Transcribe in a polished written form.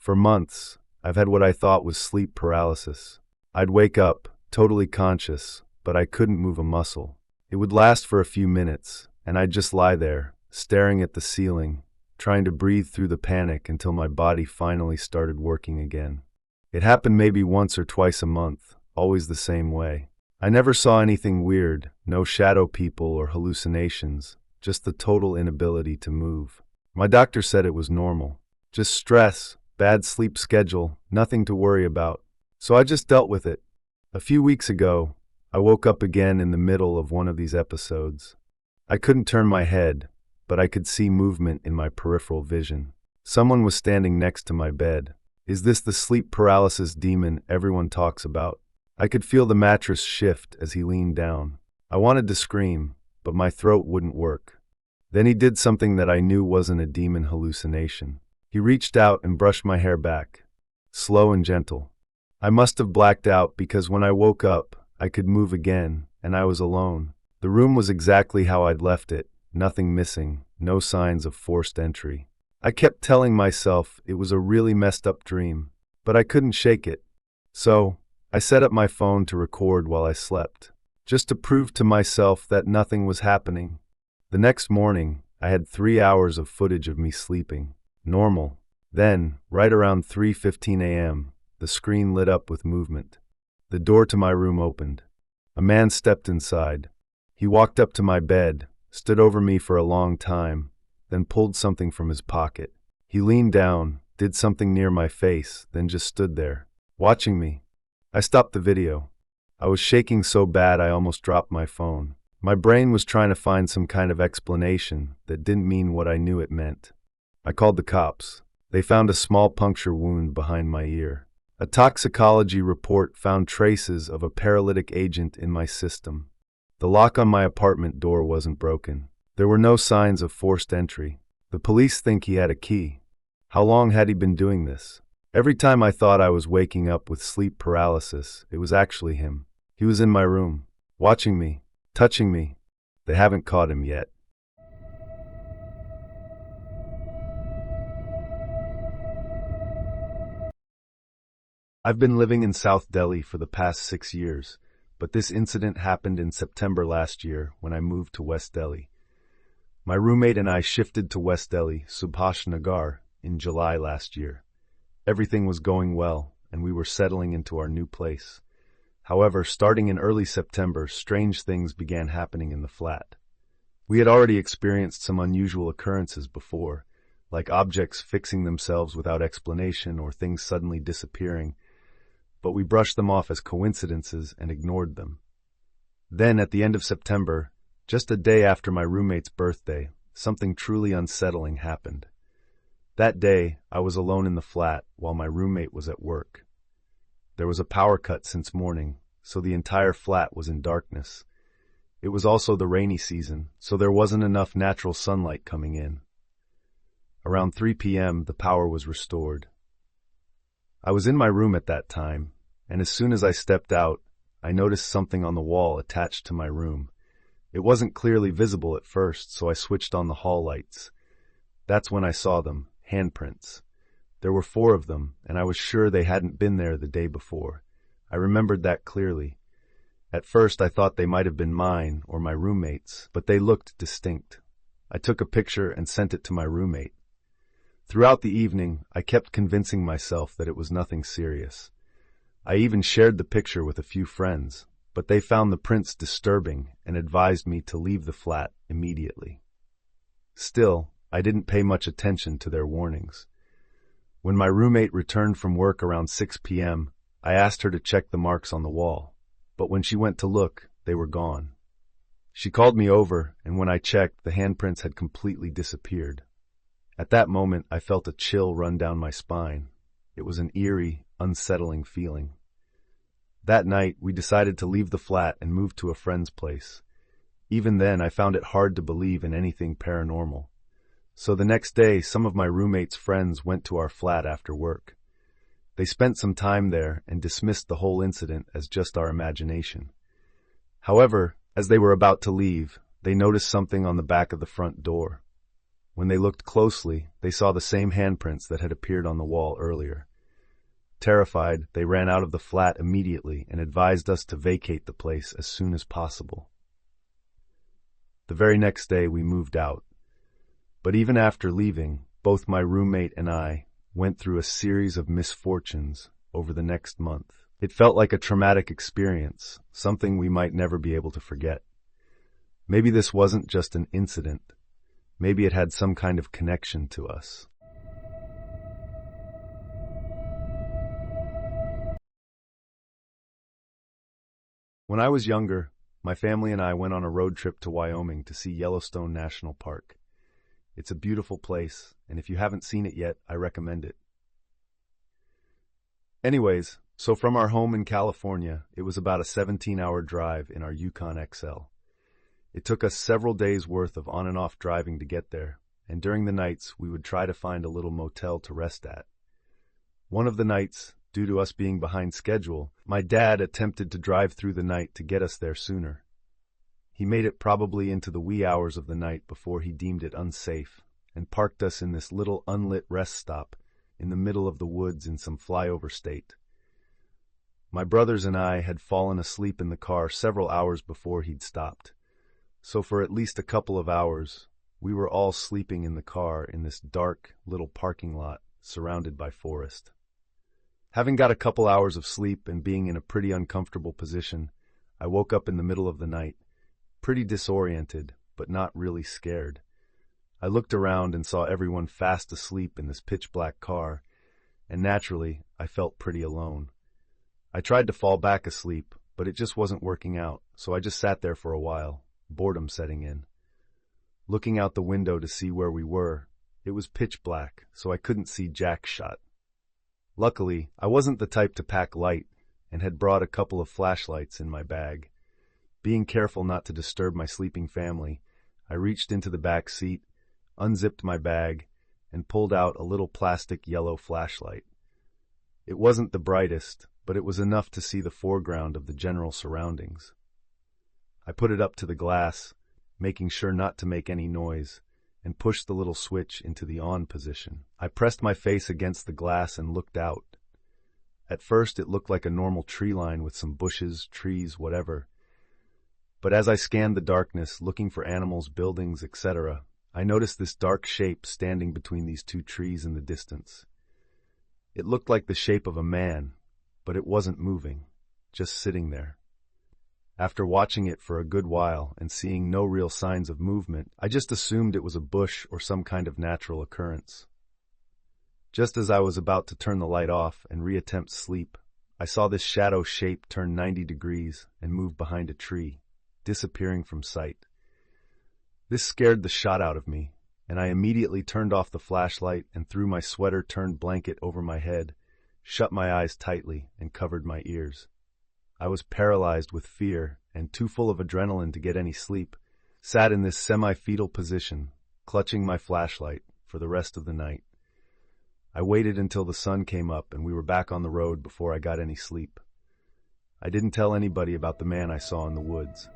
For months, I've had what I thought was sleep paralysis. I'd wake up, totally conscious, but I couldn't move a muscle. It would last for a few minutes, and I'd just lie there, staring at the ceiling, trying to breathe through the panic until my body finally started working again. It happened maybe once or twice a month, always the same way. I never saw anything weird, no shadow people or hallucinations, just the total inability to move. My doctor said it was normal. Just stress, bad sleep schedule, nothing to worry about. So I just dealt with it. A few weeks ago, I woke up again in the middle of one of these episodes. I couldn't turn my head, but I could see movement in my peripheral vision. Someone was standing next to my bed. Is this the sleep paralysis demon everyone talks about? I could feel the mattress shift as he leaned down. I wanted to scream, but my throat wouldn't work. Then he did something that I knew wasn't a demon hallucination. He reached out and brushed my hair back, slow and gentle. I must have blacked out because when I woke up, I could move again, and I was alone. The room was exactly how I'd left it, nothing missing, no signs of forced entry. I kept telling myself it was a really messed up dream, but I couldn't shake it. So, I set up my phone to record while I slept, just to prove to myself that nothing was happening. The next morning, I had 3 hours of footage of me sleeping. Normal. Then, right around 3:15 a.m., the screen lit up with movement. The door to my room opened. A man stepped inside. He walked up to my bed, stood over me for a long time, then pulled something from his pocket. He leaned down, did something near my face, then just stood there, watching me. I stopped the video. I was shaking so bad I almost dropped my phone. My brain was trying to find some kind of explanation that didn't mean what I knew it meant. I called the cops. They found a small puncture wound behind my ear. A toxicology report found traces of a paralytic agent in my system. The lock on my apartment door wasn't broken. There were no signs of forced entry. The police think he had a key. How long had he been doing this? Every time I thought I was waking up with sleep paralysis, it was actually him. He was in my room, watching me, touching me. They haven't caught him yet. I've been living in South Delhi for the past 6 years, but this incident happened in September last year when I moved to West Delhi. My roommate and I shifted to West Delhi, Subhash Nagar, in July last year. Everything was going well, and we were settling into our new place. However, starting in early September, strange things began happening in the flat. We had already experienced some unusual occurrences before, like objects fixing themselves without explanation or things suddenly disappearing, but we brushed them off as coincidences and ignored them. Then, at the end of September, just a day after my roommate's birthday, something truly unsettling happened. That day, I was alone in the flat while my roommate was at work. There was a power cut since morning, so the entire flat was in darkness. It was also the rainy season, so there wasn't enough natural sunlight coming in. Around 3 p.m., the power was restored. I was in my room at that time, and as soon as I stepped out, I noticed something on the wall attached to my room. It wasn't clearly visible at first, so I switched on the hall lights. That's when I saw them, handprints. There were 4 of them, and I was sure they hadn't been there the day before. I remembered that clearly. At first I thought they might have been mine or my roommate's, but they looked distinct. I took a picture and sent it to my roommate. Throughout the evening, I kept convincing myself that it was nothing serious. I even shared the picture with a few friends, but they found the prints disturbing and advised me to leave the flat immediately. Still, I didn't pay much attention to their warnings. When my roommate returned from work around 6 p.m., I asked her to check the marks on the wall, but when she went to look, they were gone. She called me over, and when I checked, the handprints had completely disappeared. At that moment, I felt a chill run down my spine. It was an eerie, unsettling feeling. That night, we decided to leave the flat and move to a friend's place. Even then, I found it hard to believe in anything paranormal. So the next day, some of my roommate's friends went to our flat after work. They spent some time there and dismissed the whole incident as just our imagination. However, as they were about to leave, they noticed something on the back of the front door. When they looked closely, they saw the same handprints that had appeared on the wall earlier. Terrified, they ran out of the flat immediately and advised us to vacate the place as soon as possible. The very next day, we moved out. But even after leaving, both my roommate and I went through a series of misfortunes over the next month. It felt like a traumatic experience, something we might never be able to forget. Maybe this wasn't just an incident. Maybe it had some kind of connection to us. When I was younger, my family and I went on a road trip to Wyoming to see Yellowstone National Park. It's a beautiful place, and if you haven't seen it yet, I recommend it. Anyways, so from our home in California, it was about a 17-hour drive in our Yukon XL. It took us several days' worth of on and off driving to get there, and during the nights, we would try to find a little motel to rest at. One of the nights, due to us being behind schedule, my dad attempted to drive through the night to get us there sooner. He made it probably into the wee hours of the night before he deemed it unsafe and parked us in this little unlit rest stop in the middle of the woods in some flyover state. My brothers and I had fallen asleep in the car several hours before he'd stopped, so for at least a couple of hours, we were all sleeping in the car in this dark little parking lot surrounded by forest. Having got a couple hours of sleep and being in a pretty uncomfortable position, I woke up in the middle of the night, pretty disoriented, but not really scared. I looked around and saw everyone fast asleep in this pitch-black car, and naturally, I felt pretty alone. I tried to fall back asleep, but it just wasn't working out, so I just sat there for a while, boredom setting in. Looking out the window to see where we were, it was pitch black, so I couldn't see jack shot. Luckily, I wasn't the type to pack light and had brought a couple of flashlights in my bag. Being careful not to disturb my sleeping family, I reached into the back seat, unzipped my bag, and pulled out a little plastic yellow flashlight. It wasn't the brightest, but it was enough to see the foreground of the general surroundings. I put it up to the glass, making sure not to make any noise, and pushed the little switch into the on position. I pressed my face against the glass and looked out. At first, it looked like a normal tree line with some bushes, trees, whatever. But as I scanned the darkness, looking for animals, buildings, etc., I noticed this dark shape standing between these two trees in the distance. It looked like the shape of a man, but it wasn't moving, just sitting there. After watching it for a good while and seeing no real signs of movement, I just assumed it was a bush or some kind of natural occurrence. Just as I was about to turn the light off and reattempt sleep, I saw this shadow shape turn 90 degrees and move behind a tree, disappearing from sight. This scared the shot out of me, and I immediately turned off the flashlight and threw my sweater-turned blanket over my head, shut my eyes tightly, and covered my ears. I was paralyzed with fear and too full of adrenaline to get any sleep, sat in this semi-fetal position, clutching my flashlight for the rest of the night. I waited until the sun came up and we were back on the road before I got any sleep. I didn't tell anybody about the man I saw in the woods.